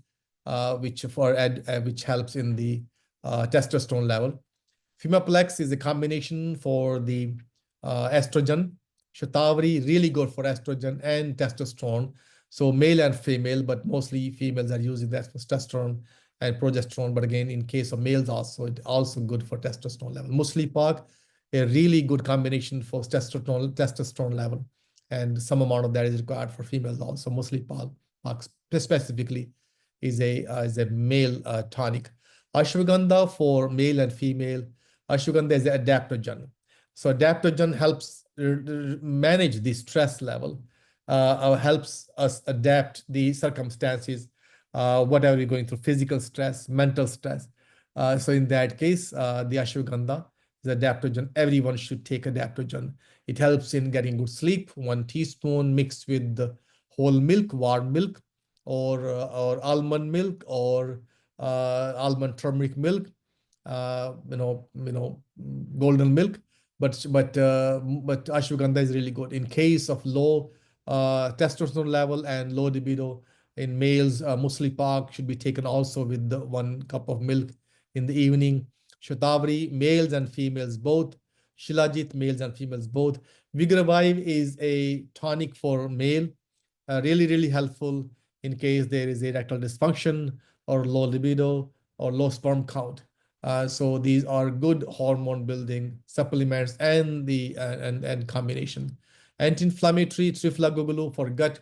which helps in the testosterone level. Femaplex is a combination for the estrogen. Shatavari, really good for estrogen and testosterone. So male and female, but mostly females are using that testosterone and progesterone. But again, in case of males also, it's also good for testosterone level. Muslipak, a really good combination for testosterone level. And some amount of that is required for females also. Muslipak specifically is a male tonic. Ashwagandha for male and female. Ashwagandha is an adaptogen. So adaptogen helps manage the stress level, helps us adapt the circumstances, whatever we're going through, physical stress, mental stress. So in that case, the ashwagandha is adaptogen. Everyone should take adaptogen. It helps in getting good sleep. 1 teaspoon mixed with the whole milk, warm milk, or almond milk, or almond turmeric milk, golden milk. But ashwagandha is really good in case of low testosterone level and low libido. In males, muslipak should be taken also with the 1 cup of milk in the evening. Shatavari, males and females both. Shilajit, males and females both. Vigor5 is a tonic for male, really helpful in case there is erectile dysfunction or low libido or low sperm count. So these are good hormone building supplements and combination. Anti-inflammatory, Trifla for gut,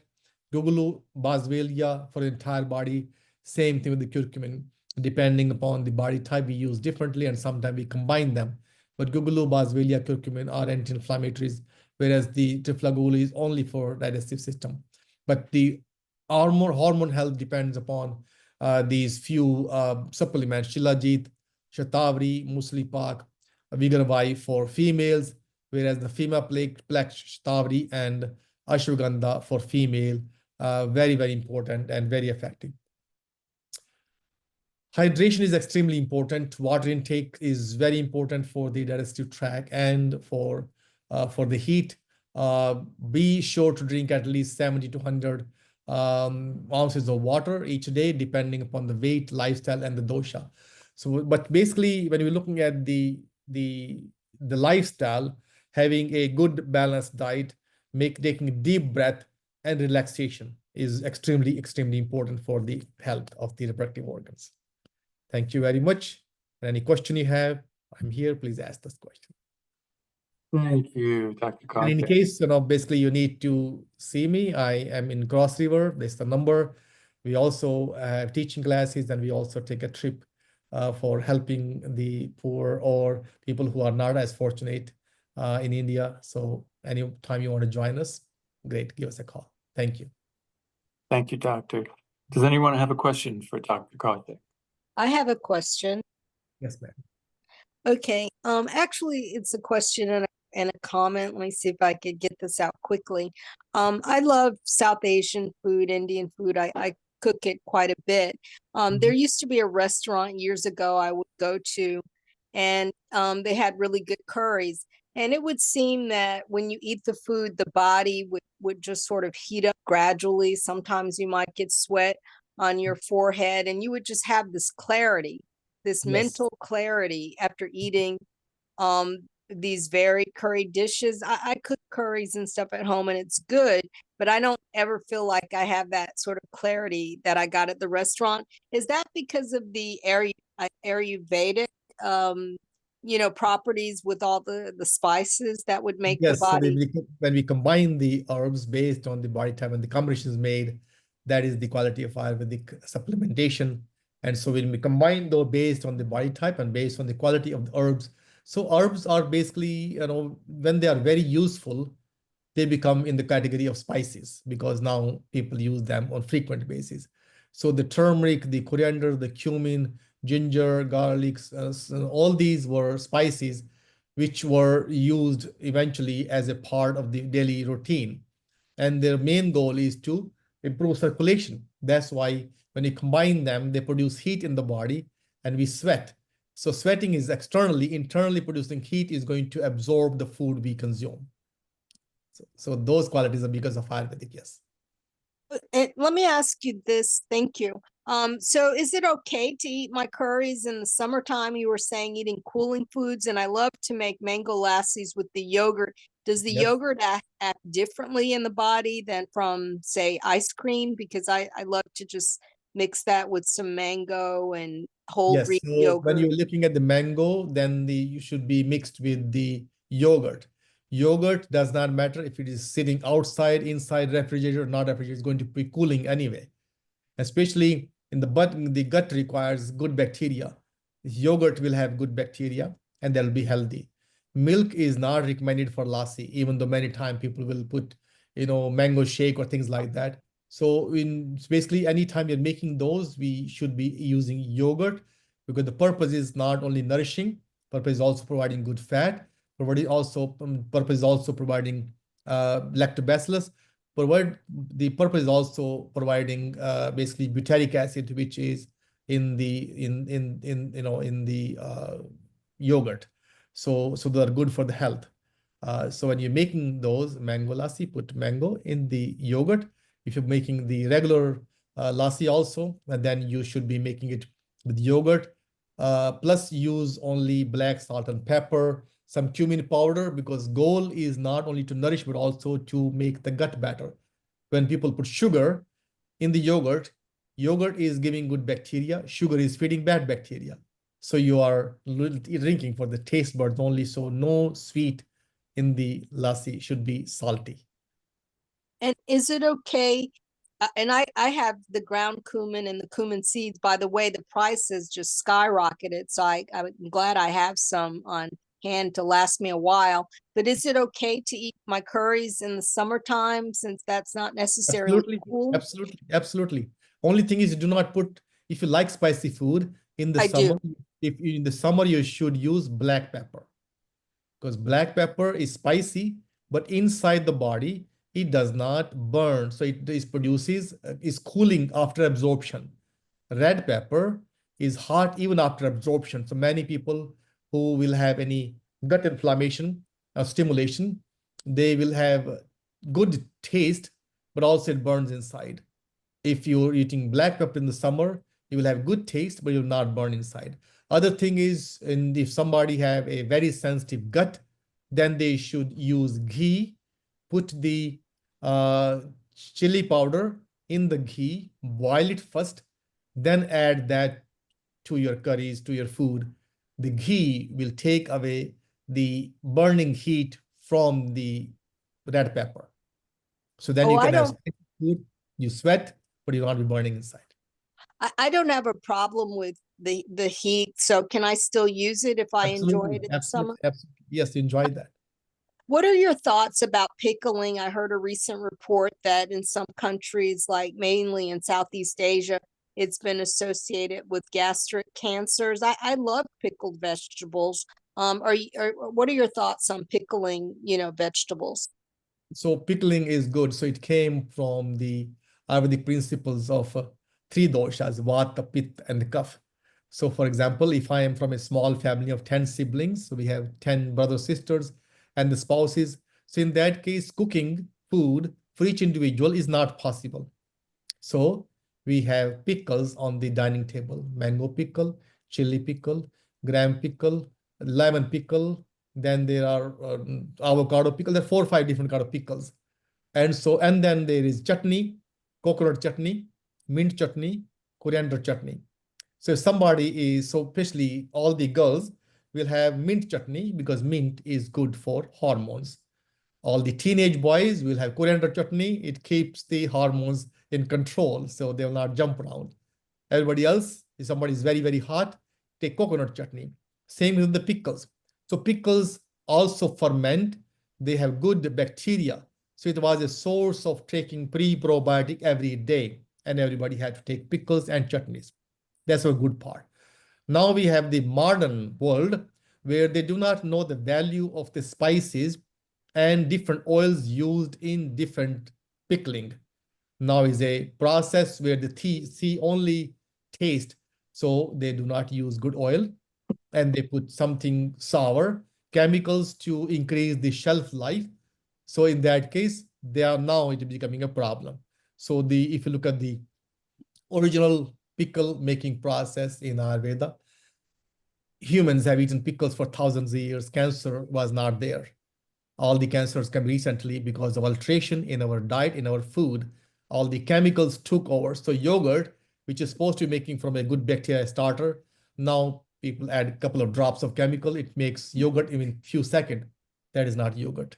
Gugulu Boswellia for the entire body. Same thing with the curcumin. Depending upon the body type, we use differently, and sometimes we combine them. But Gugulu, Boswellia, curcumin are anti-inflammatories, whereas the Trifla is only for digestive system. But the hormone health depends upon these few supplements: Shilajit, Shatavari, Muslipak, Vigor5 for females, whereas the Femaplex, Shatavari, and Ashwagandha for female, very important and very effective. Hydration is extremely important. Water intake is very important for the digestive tract and for the heat. Be sure to drink at least 70 to 100 ounces of water each day, depending upon the weight, lifestyle, and the dosha. So, but basically, when we're looking at the lifestyle, having a good balanced diet, taking a deep breath, and relaxation is extremely important for the health of the reproductive organs. Thank you very much. Any question you have, I'm here. Please ask this question. Thank you, Dr. And in case, basically you need to see me, I am in Cross River. There's the number. We also have teaching classes, and we also take a trip for helping the poor or people who are not as fortunate in India. So anytime you want to join us, great, give us a call. Thank you. Thank you, Doctor. Does anyone have a question for Dr. Karthik? I have a question. Yes, ma'am. Okay. Actually, it's a question and a comment. Let me see if I could get this out quickly. I love South Asian food, Indian food. I cook it quite a bit. There used to be a restaurant years ago I would go to, and they had really good curries. And it would seem that when you eat the food, the body would just sort of heat up gradually. Sometimes you might get sweat on your forehead, and you would just have this clarity, this mental clarity after eating these very curried dishes. I cook curries and stuff at home, and it's good, but I don't ever feel like I have that sort of clarity that I got at the restaurant. Is that because of the Ayurvedic properties with all the spices that would make the body? So when we combine the herbs based on the body type and the combination is made, that is the quality of Ayurvedic supplementation. And so when we combine those based on the body type and based on the quality of the herbs, so herbs are basically, when they are very useful, they become in the category of spices because now people use them on frequent basis. So the turmeric, the coriander, the cumin, ginger, garlic, all these were spices which were used eventually as a part of the daily routine. And their main goal is to improve circulation. That's why when you combine them, they produce heat in the body and we sweat. So sweating is externally, internally producing heat is going to absorb the food we consume. So those qualities are because of Ayurvedic, yes. let me ask you this. Thank you. So is it okay to eat my curries in the summertime? You were saying eating cooling foods, and I love to make mango lassies with the yogurt. Does the Yes. yogurt act differently in the body than from, say, ice cream? Because I love to just mix that with some mango and whole Yes, wheat so when yogurt. you're looking at the mango, then you should be mixed with the yogurt. Yogurt does not matter if it is sitting outside, inside refrigerator, or not refrigerator, it's going to be cooling anyway. Especially in the gut requires good bacteria. Yogurt will have good bacteria and they'll be healthy. Milk is not recommended for lassi, even though many times people will put, mango shake or things like that. So basically anytime you're making those, we should be using yogurt because the purpose is not only nourishing, purpose is also providing good fat, purpose is also providing lactobacillus. The purpose is also providing basically butyric acid, which is in the yogurt. So they're good for the health. So when you're making those mango lassi, put mango in the yogurt. If you're making the regular lassi also, and then you should be making it with yogurt. Plus use only black salt and pepper, some cumin powder, because goal is not only to nourish, but also to make the gut better. When people put sugar in the yogurt, yogurt is giving good bacteria, sugar is feeding bad bacteria. So you are drinking for the taste buds only, so no sweet in the lassi, should be salty. And is it okay? And I have the ground cumin and the cumin seeds. By the way, the prices just skyrocketed. So I'm glad I have some on hand to last me a while. But is it okay to eat my curries in the summertime since that's not necessarily Absolutely, cool? absolutely, absolutely. Only thing is, do not put, if you like spicy food in the I summer, do. if in the summer you should use black pepper, because black pepper is spicy, but inside the body, it does not burn. So it is cooling after absorption. Red pepper is hot even after absorption. So many people who will have any gut inflammation or stimulation, they will have good taste, but also it burns inside. If you're eating black pepper in the summer, you will have good taste, but you'll not burn inside. Other thing is, and if somebody have a very sensitive gut, then they should use ghee, put the chili powder in the ghee, boil it first, then add that to your curries, to your food. The ghee will take away the burning heat from the red pepper. So then Oh, you I can have don't. spicy food, you sweat, but you will not be burning inside. I don't have a problem with the heat. So can I still use it if I enjoy Absolutely, it in the summer? absolutely, absolutely. Yes, enjoy that. What are your thoughts about pickling? I heard a recent report that in some countries, like mainly in Southeast Asia, it's been associated with gastric cancers. I love pickled vegetables. What are your thoughts on pickling, vegetables? So pickling is good. So it came from the Ayurvedic principles of three doshas, Vata, Pitta, and Kapha. So for example, if I am from a small family of 10 siblings, so we have 10 brothers, sisters, and the spouses. So in that case, cooking food for each individual is not possible. So we have pickles on the dining table: mango pickle, chili pickle, gram pickle, lemon pickle. Then there are avocado pickle. There are 4 or 5 different kind of pickles. And then there is chutney, coconut chutney, mint chutney, coriander chutney. So if somebody is, so especially all the girls will have mint chutney because mint is good for hormones. All the teenage boys will have coriander chutney. It keeps the hormones in control, so they will not jump around. Everybody else, if somebody is very, very hot, take coconut chutney. Same with the pickles. So pickles also ferment. They have good bacteria. So it was a source of taking pre-probiotic every day, and everybody had to take pickles and chutneys. That's a good part. Now we have the modern world where they do not know the value of the spices and different oils used in different pickling. Now is a process where the see only taste, so they do not use good oil, and they put something sour, chemicals to increase the shelf life. So in that case, they are now it becoming a problem. So if you look at the original pickle making process in Ayurveda, humans have eaten pickles for thousands of years. Cancer was not there. All the cancers came recently because of alteration in our diet, in our food. All the chemicals took over. So yogurt, which is supposed to be making from a good bacteria starter, now people add a couple of drops of chemical. It makes yogurt in a few seconds. That is not yogurt.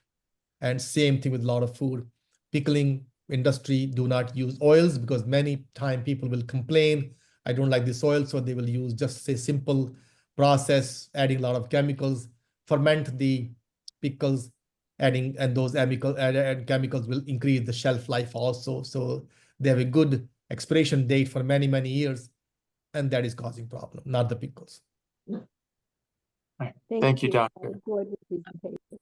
And same thing with a lot of food. Pickling industry do not use oils because many times people will complain, I don't like this oil, so they will use just a simple process, adding a lot of chemicals, ferment the pickles, adding, and those chemicals will increase the shelf life also. So they have a good expiration date for many, many years, and that is causing problem, not the pickles. Thank you, I Doctor. enjoyed the presentation.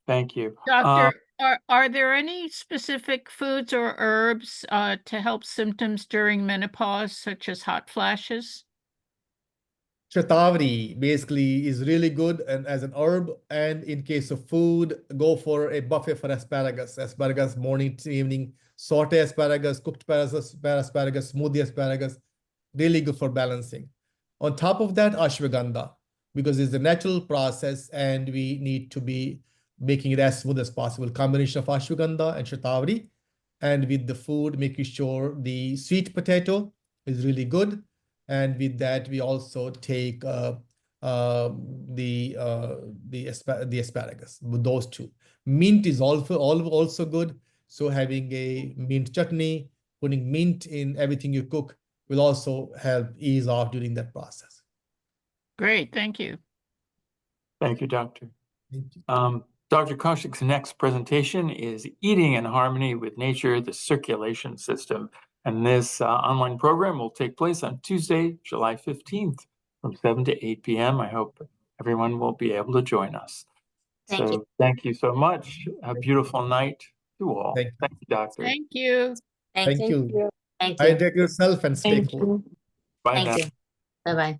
Thank you. Doctor, are there any specific foods or herbs to help symptoms during menopause, such as hot flashes? Shatavari basically is really good and as an herb, and in case of food, go for a buffet for asparagus. Asparagus morning to evening, saute asparagus, cooked asparagus, smoothie asparagus, really good for balancing. On top of that, ashwagandha, because it's a natural process and we need to be making it as smooth as possible. Combination of ashwagandha and shatavari, and with the food, making sure the sweet potato is really good. And with that, we also take the asparagus, with those two. Mint is also good. So having a mint chutney, putting mint in everything you cook will also help ease off during that process. Great, thank you. Thank you, Doctor. Thank you. Dr. Kaushik's next presentation is Eating in Harmony with Nature, the Circulation System. And this online program will take place on Tuesday, July 15th from 7 to 8 p.m. I hope everyone will be able to join us. Thank you. Thank you so much. A beautiful night to all. Thank you. Thank you, Doctor. Thank you. Thank you. you. Thank you. Hydrate yourself and stay Thank cool. you. Bye Thank now. you. Bye-bye.